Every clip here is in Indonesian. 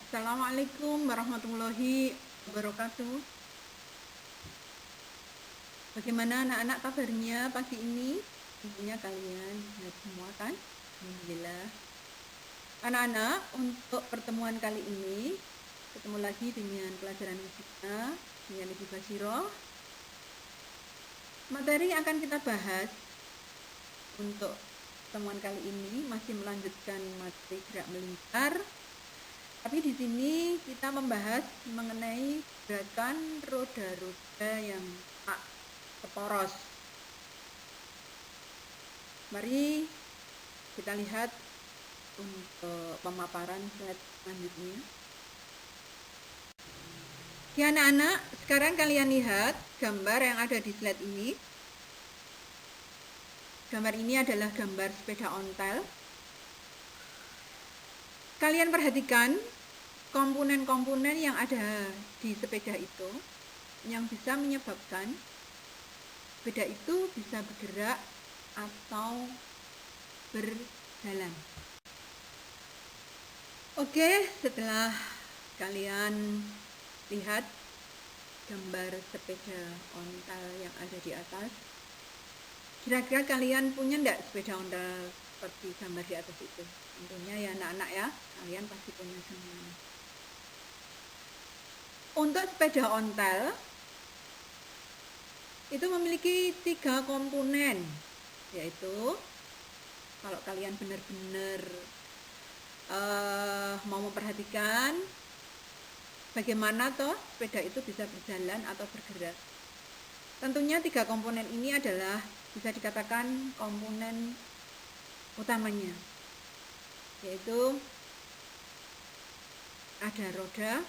Assalamualaikum warahmatullahi wabarakatuh. Bagaimana anak-anak kabarnya pagi ini? Tentunya kalian sehat semua kan? Alhamdulillah. Anak-anak, untuk pertemuan kali ini ketemu lagi dengan pelajaran kita dengan Ibu Basiro. Materi yang akan kita bahas untuk pertemuan kali ini masih melanjutkan materi gerak melingkar. Tapi di sini kita membahas mengenai gerakan roda-roda yang tak seporos. Mari kita lihat untuk pemaparan slide selanjutnya. Ya anak-anak, sekarang kalian lihat gambar yang ada di slide ini. Gambar ini adalah gambar sepeda ontel. Kalian perhatikan komponen-komponen yang ada di sepeda itu yang bisa menyebabkan sepeda itu bisa bergerak atau berjalan. Oke, setelah kalian lihat gambar sepeda ontel yang ada di atas, kira-kira kalian punya enggak sepeda ontel seperti gambar di atas itu? Tentunya ya anak-anak ya, kalian pasti punya semua. Untuk sepeda ontel itu memiliki 3 komponen, yaitu kalau kalian benar-benar mau memperhatikan bagaimana toh sepeda itu bisa berjalan atau bergerak. Tentunya 3 komponen ini adalah bisa dikatakan komponen utamanya, yaitu ada roda.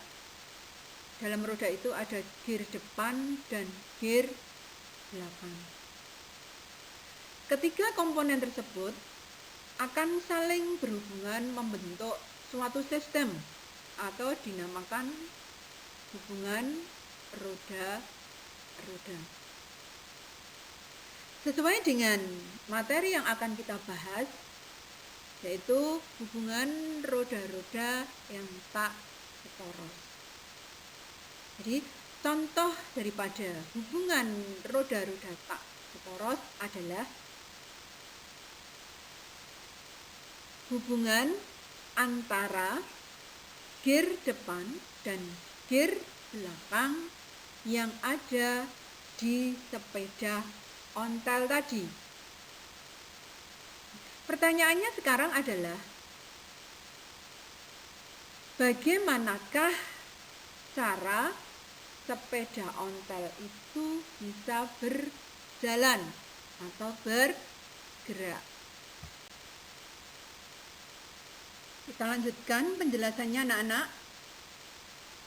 Dalam roda itu ada gear depan dan gear belakang. Ketiga komponen tersebut akan saling berhubungan membentuk suatu sistem atau dinamakan hubungan roda-roda. Sesuai dengan materi yang akan kita bahas, yaitu hubungan roda-roda yang tak seporos. Jadi contoh daripada hubungan roda-roda tak seporos adalah hubungan antara gear depan dan gear belakang yang ada di sepeda ontel tadi. Pertanyaannya sekarang adalah, bagaimanakah cara sepeda ontel itu bisa berjalan atau bergerak? Kita lanjutkan penjelasannya anak-anak.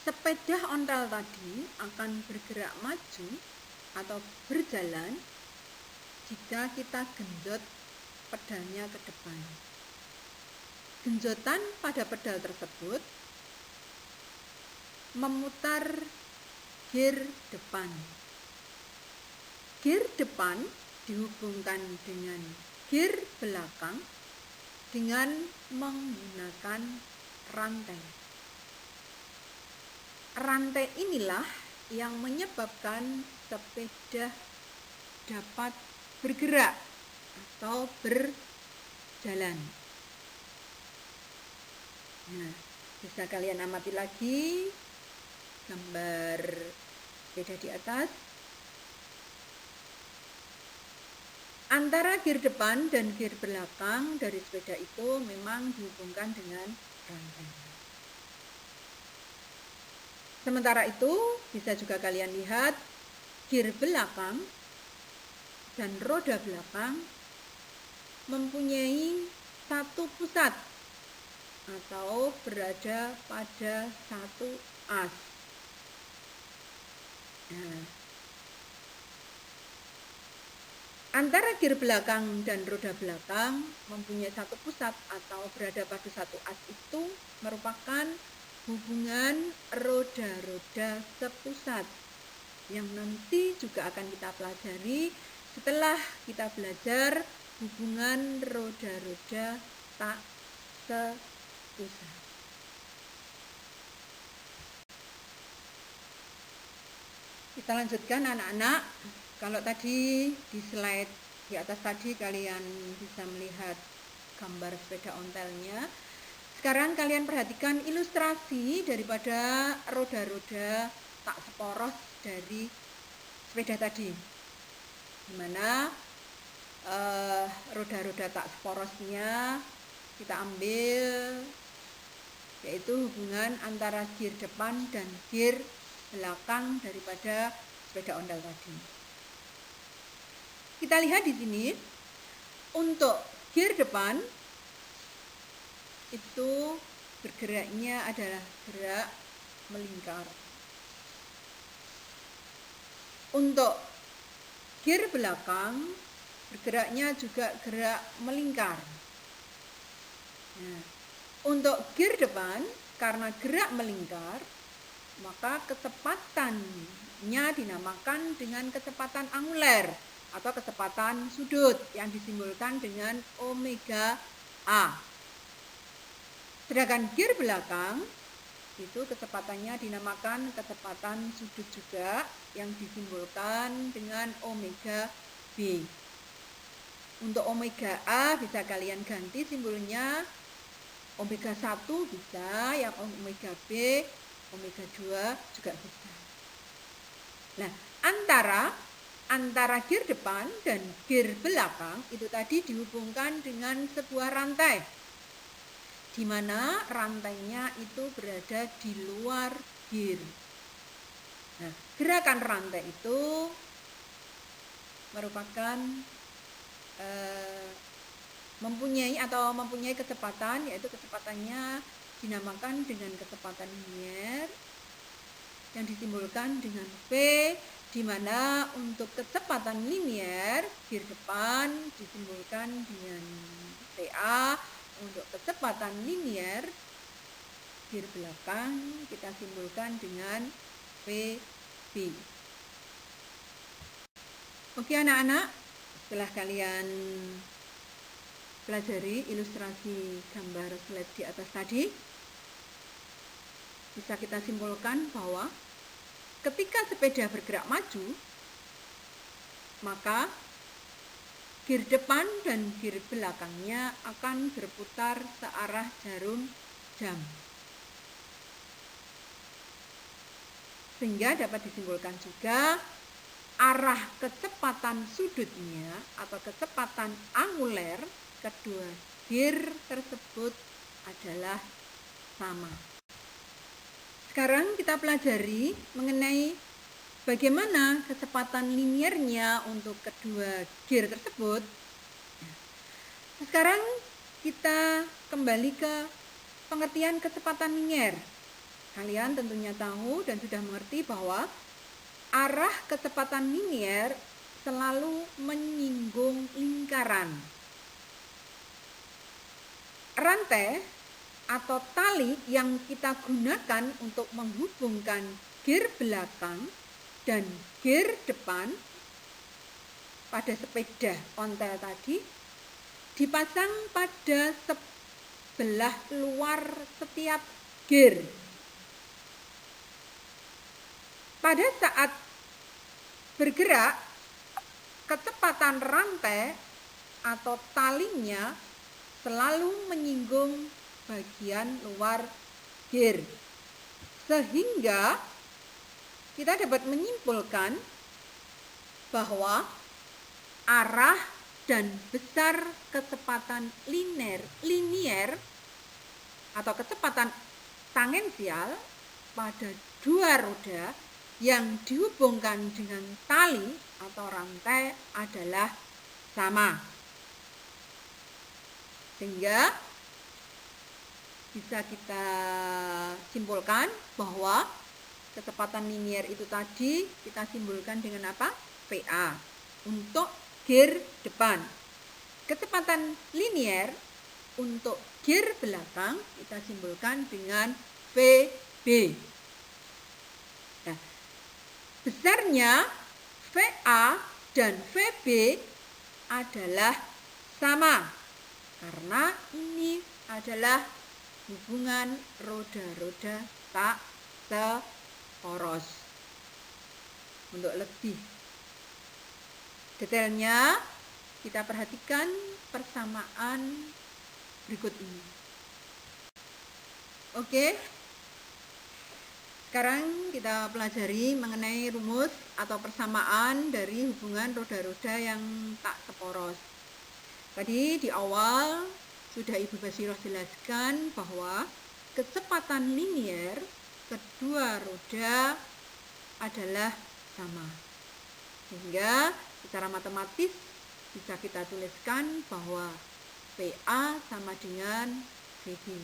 Sepeda ontel tadi akan bergerak maju atau berjalan jika kita genjot pedalnya ke depan. Genjotan pada pedal tersebut memutar gear depan. Gear depan dihubungkan dengan gear belakang dengan menggunakan rantai. Rantai inilah yang menyebabkan sepeda dapat bergerak atau berjalan. Nah, bisa kalian amati lagi gambar sepeda di atas. Antara gear depan dan gear belakang dari sepeda itu memang dihubungkan dengan rantai. Sementara itu, bisa juga kalian lihat gear belakang dan roda belakang mempunyai satu pusat atau berada pada satu as. Nah, antara gear belakang dan roda belakang mempunyai satu pusat atau berada pada satu as itu merupakan hubungan roda-roda sepusat yang nanti juga akan kita pelajari setelah kita belajar hubungan roda-roda tak sepusat. Kita lanjutkan anak-anak. Kalau tadi di slide di atas tadi kalian bisa melihat gambar sepeda ontelnya. Sekarang kalian perhatikan ilustrasi daripada roda-roda tak seporos dari sepeda tadi. Dimana roda-roda tak seporosnya kita ambil, yaitu hubungan antara gear depan dan gear belakang daripada sepeda ontel tadi. Kita lihat di sini, untuk gear depan itu bergeraknya adalah gerak melingkar. Untuk gear belakang bergeraknya juga gerak melingkar. Nah, untuk gear depan karena gerak melingkar, maka kecepatannya dinamakan dengan kecepatan anguler atau kecepatan sudut yang disimbolkan dengan omega A. Sedangkan gear belakang itu kecepatannya dinamakan kecepatan sudut juga yang disimbolkan dengan omega B. Untuk omega A bisa kalian ganti simbolnya omega 1 bisa, yang omega B, omega 2 juga bisa. Nah, antara gear depan dan gear belakang itu tadi dihubungkan dengan sebuah rantai, di mana rantainya itu berada di luar gear. Nah, gerakan rantai itu merupakan mempunyai kecepatan, yaitu kecepatannya dinamakan dengan kecepatan linier yang disimbolkan dengan V, di mana untuk kecepatan linier gear depan disimbolkan dengan VA. Untuk kecepatan linier gear belakang kita simbolkan dengan VB. Oke anak-anak, setelah kalian pelajari ilustrasi gambar slide di atas tadi, bisa kita simpulkan bahwa ketika sepeda bergerak maju, maka gear depan dan gear belakangnya akan berputar searah jarum jam. Sehingga dapat disimpulkan juga arah kecepatan sudutnya atau kecepatan anguler kedua gear tersebut adalah sama. Sekarang kita pelajari mengenai bagaimana kecepatan liniernya untuk kedua gear tersebut. Sekarang kita kembali ke pengertian kecepatan linier. Kalian tentunya tahu dan sudah mengerti bahwa arah kecepatan linier selalu menyinggung lingkaran. Rantai atau tali yang kita gunakan untuk menghubungkan gear belakang dan gear depan pada sepeda ontel tadi dipasang pada sebelah luar setiap gear. Pada saat bergerak, kecepatan rantai atau talinya selalu menyinggung bagian luar gear, sehingga kita dapat menyimpulkan bahwa arah dan besar kecepatan linier atau kecepatan tangensial pada dua roda yang dihubungkan dengan tali atau rantai adalah sama. Sehingga bisa kita simpulkan bahwa kecepatan linier itu tadi kita simbolkan dengan apa? VA untuk gear depan. Kecepatan linier untuk gear belakang kita simbolkan dengan VB. Nah, besarnya VA dan VB adalah sama karena ini adalah hubungan roda-roda tak seporos. Untuk lebih detailnya, kita perhatikan persamaan berikut ini. Oke, sekarang kita pelajari mengenai rumus atau persamaan dari hubungan roda-roda yang tak seporos. Tadi di awal sudah Ibu Basiroh jelaskan bahwa kecepatan linier kedua roda adalah sama. Sehingga secara matematis bisa kita tuliskan bahwa PA sama dengan VB.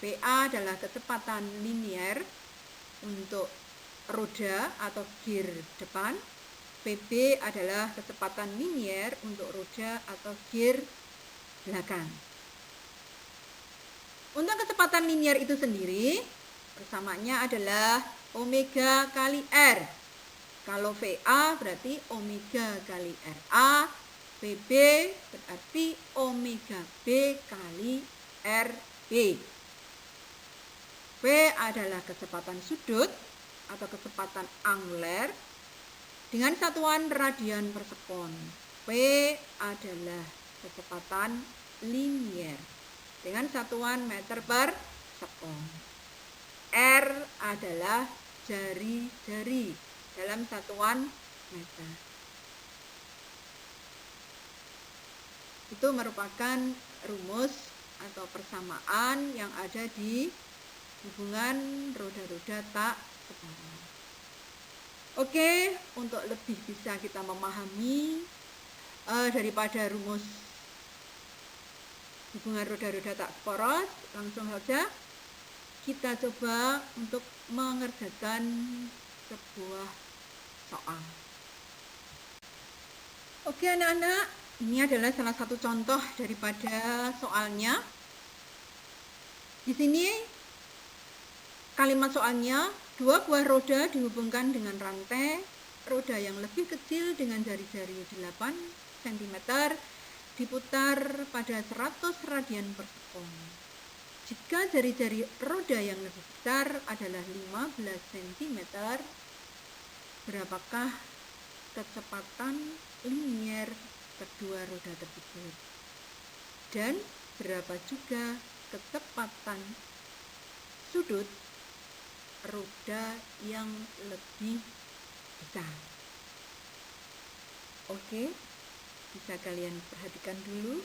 PA adalah kecepatan linier untuk roda atau gear depan. PB adalah kecepatan linier untuk roda atau gear belakang. Untuk kecepatan linier itu sendiri, persamaannya adalah omega kali R. Kalau VA berarti omega kali RA, PB berarti omega B kali RB. V adalah kecepatan sudut atau kecepatan anguler dengan satuan radian per sekon. P adalah kecepatan linier dengan satuan meter per sekon. R adalah jari-jari dalam satuan meter. Itu merupakan rumus atau persamaan yang ada di hubungan roda-roda tak seporos. Oke, untuk lebih bisa kita memahami daripada rumus hubungan roda-roda tak seporos, langsung saja kita coba untuk mengerjakan sebuah soal. Oke anak-anak, ini adalah salah satu contoh daripada soalnya. Di sini kalimat soalnya, 2 buah roda dihubungkan dengan rantai. Roda yang lebih kecil dengan jari-jari 8 cm diputar pada 100 radian per sekon. Jika jari-jari roda yang lebih besar adalah 15 cm, berapakah kecepatan linier kedua roda tersebut? Dan berapa juga kecepatan sudut roda yang lebih besar? Oke, bisa kalian perhatikan dulu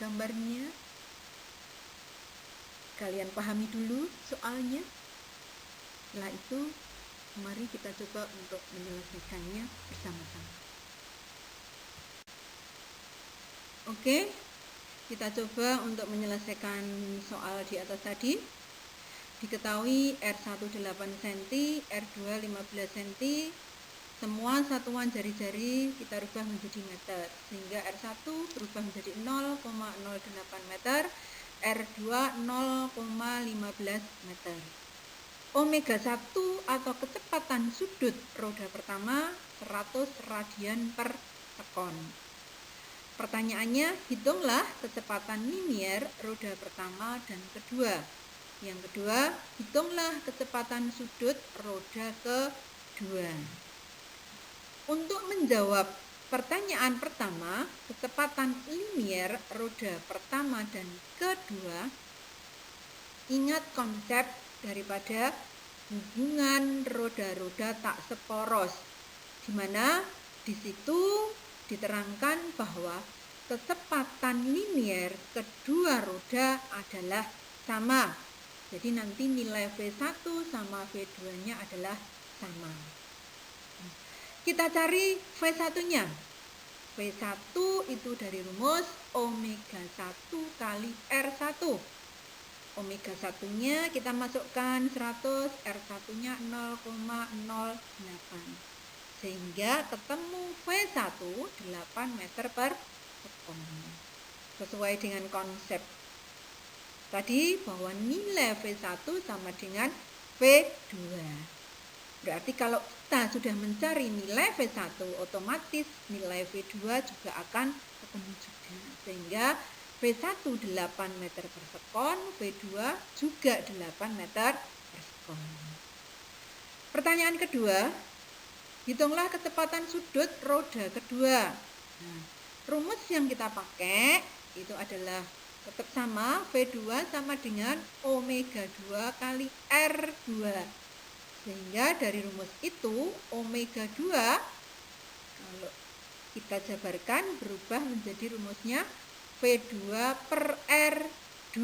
gambarnya. Kalian pahami dulu soalnya. Setelah itu, mari kita coba untuk menyelesaikannya bersama-sama. Oke, kita coba untuk menyelesaikan soal di atas tadi. Diketahui R1 8 cm, R2 15 cm, semua satuan jari-jari kita rubah menjadi meter, sehingga R1 berubah menjadi 0,08 meter, R2 0,15 meter. Omega 1 atau kecepatan sudut roda pertama 100 radian per sekon. Pertanyaannya, hitunglah kecepatan linier roda pertama dan kedua. Yang kedua, hitunglah kecepatan sudut roda kedua. Untuk menjawab pertanyaan pertama, kecepatan linier roda pertama dan kedua, ingat konsep daripada hubungan roda-roda tak seporos, di mana di situ diterangkan bahwa kecepatan linier kedua roda adalah sama. Jadi nanti nilai V1 sama V2-nya adalah sama. Kita cari V1-nya. V1 itu dari rumus omega 1 kali R1. Omega 1-nya kita masukkan 100, R1-nya 0,08. Sehingga ketemu V1 8 meter per sekon. Sesuai dengan konsep tadi bahwa nilai V1 sama dengan V2. Berarti kalau kita sudah mencari nilai V1, otomatis nilai V2 juga akan ketemu juga. Sehingga V1 8 meter per sekon, V2 juga 8 meter per sekon. Pertanyaan kedua, Hitunglah kecepatan sudut roda kedua. Nah, rumus yang kita pakai itu adalah tetap sama, V2 sama dengan omega 2 kali R2. Sehingga dari rumus itu omega 2 kalau kita jabarkan berubah menjadi rumusnya V2 per R2.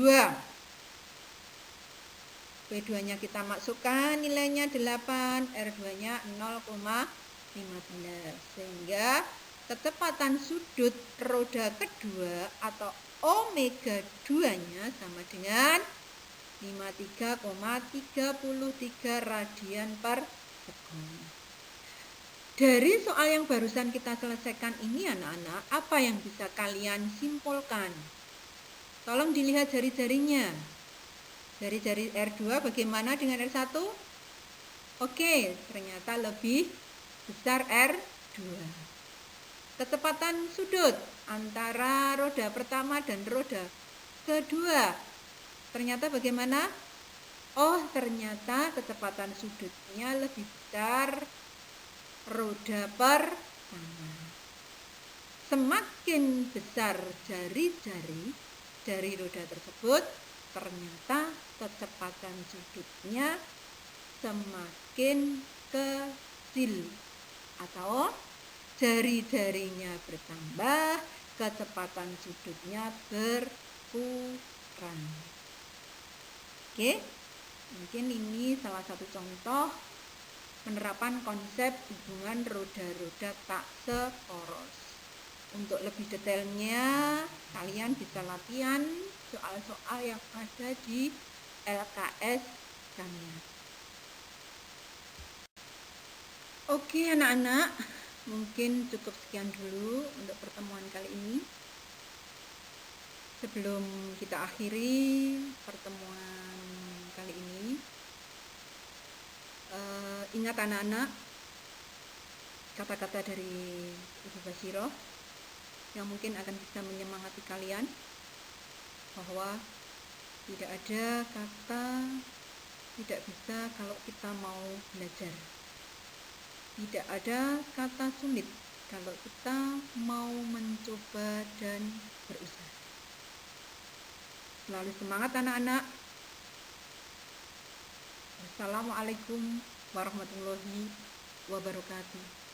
V2-nya kita masukkan nilainya 8, R2-nya 0,15. Sehingga kecepatan sudut roda kedua atau omega 2-nya sama dengan 53,33 radian per sekon. Dari soal yang barusan kita selesaikan ini anak-anak, apa yang bisa kalian simpulkan? Tolong dilihat jari-jarinya. Jari-jari R2 bagaimana dengan R1? Oke, ternyata lebih besar R2. Kecepatan sudut antara roda pertama dan roda kedua. Ternyata bagaimana? Oh, ternyata kecepatan sudutnya lebih besar roda pertama. Semakin besar jari-jari dari roda tersebut, ternyata kecepatan sudutnya semakin kecil atau jari-jarinya bertambah, kecepatan sudutnya berkurang. Oke, mungkin ini salah satu contoh penerapan konsep hubungan roda-roda tak seporos. Untuk lebih detailnya, kalian bisa latihan soal-soal yang ada di LKS kalian. Oke anak-anak, mungkin cukup sekian dulu untuk pertemuan kali ini. Sebelum kita akhiri pertemuan kali ini, ingat anak-anak kata-kata dari Ibu Basiro yang mungkin akan bisa menyemangati kalian bahwa tidak ada kata tidak bisa kalau kita mau belajar. Tidak ada kata sulit kalau kita mau mencoba dan berusaha. Selalu semangat anak-anak. Wassalamualaikum warahmatullahi wabarakatuh.